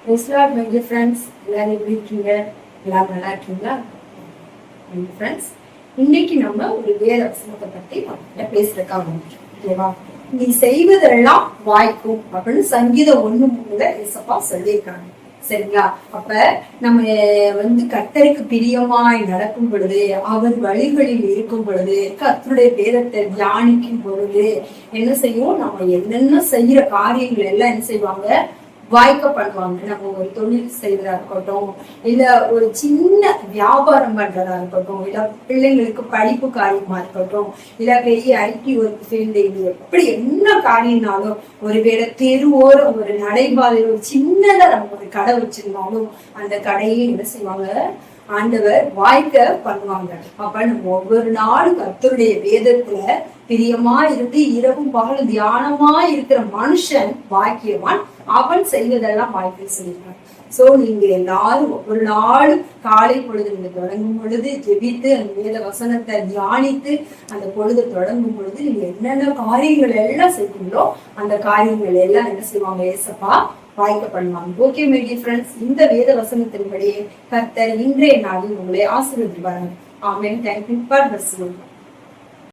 Friends எல்லாரும் எப்படி இருக்கீங்க? எல்லாரும் நல்லா இருக்கீங்களா? ஃப்ரெண்ட்ஸ், இன்னைக்கு நம்ம ஒரு வேத வசனத்தை பத்தி பேசுறதுக்காக ஓகேவா? நீ செய்வதெல்லாம் வாய்க்கும் அப்படின்னு சங்கீதம் 1:3 ஏசப்பா சொல்லியிருக்காங்க. சரிங்களா? அப்ப நம்ம கர்த்தருக்கு பிரியமாய் நடக்கும் பொழுது, அவர் வழிகளில் இருக்கும் பொழுது, கர்த்தருடைய வேதத்தை தியானிக்கும் பொழுது என்ன செய்யும்? நம்ம என்னென்ன செய்யற காரியங்கள் எல்லாம் என்ன செய்வாங்க? வாய்க்க பண்ணுவாங்க. நம்ம ஒரு தொழில் செய்யறதா இருக்கட்டும், இல்ல ஒரு சின்ன வியாபாரம் பண்றதா இருக்கட்டும், இல்ல பிள்ளைங்களுக்கு படிப்பு காரியமா இருக்கட்டும், இல்ல பெரிய ஐடி ஒர்க் ஃபீல்டு, எப்படி என்ன காரியம்னாலும், ஒருவேளை தெருவோர ஒரு நடைபாதையில் ஒரு சின்னதா நம்ம ஒரு கடை வச்சிருந்தாலும் அந்த கடையை என்ன செய்வாங்க? ஆண்டவர் வாய்க்க பண்ணுவாங்க. அப்ப நம்ம ஒவ்வொரு நாளும் கர்த்தருடைய வேதத்துல பிரியமா இருந்து இரவும் பகலும் தியானமா இருக்கிற மனுஷன் பாக்கியவான், அவன் செய்வதெல்லாம் வாய்ப்பு சொல்லியிருக்காங்க. சோ நீங்க எல்லாரும் ஒவ்வொரு நாளும் காலை பொழுது நீங்க தொடங்கும் பொழுது ஜெபித்து அந்த வேத வசனத்தை தியானித்து அந்த பொழுது தொடங்கும் பொழுது நீங்க என்னென்ன காரியங்கள் எல்லாம் செய்வீங்களோ அந்த காரியங்கள் எல்லாம் என்ன செய்வாங்க? ஏசப்பா வாய்க்க பண்ணுவாங்க. ஓகே மை டியர் ஃப்ரெண்ட்ஸ், இந்த வேத வசனத்தின்படியே கர்த்தர் இன்றைய நாளில் உங்களை ஆசீர்வதிப்பார்கள். ஆமென். Thank you for listening.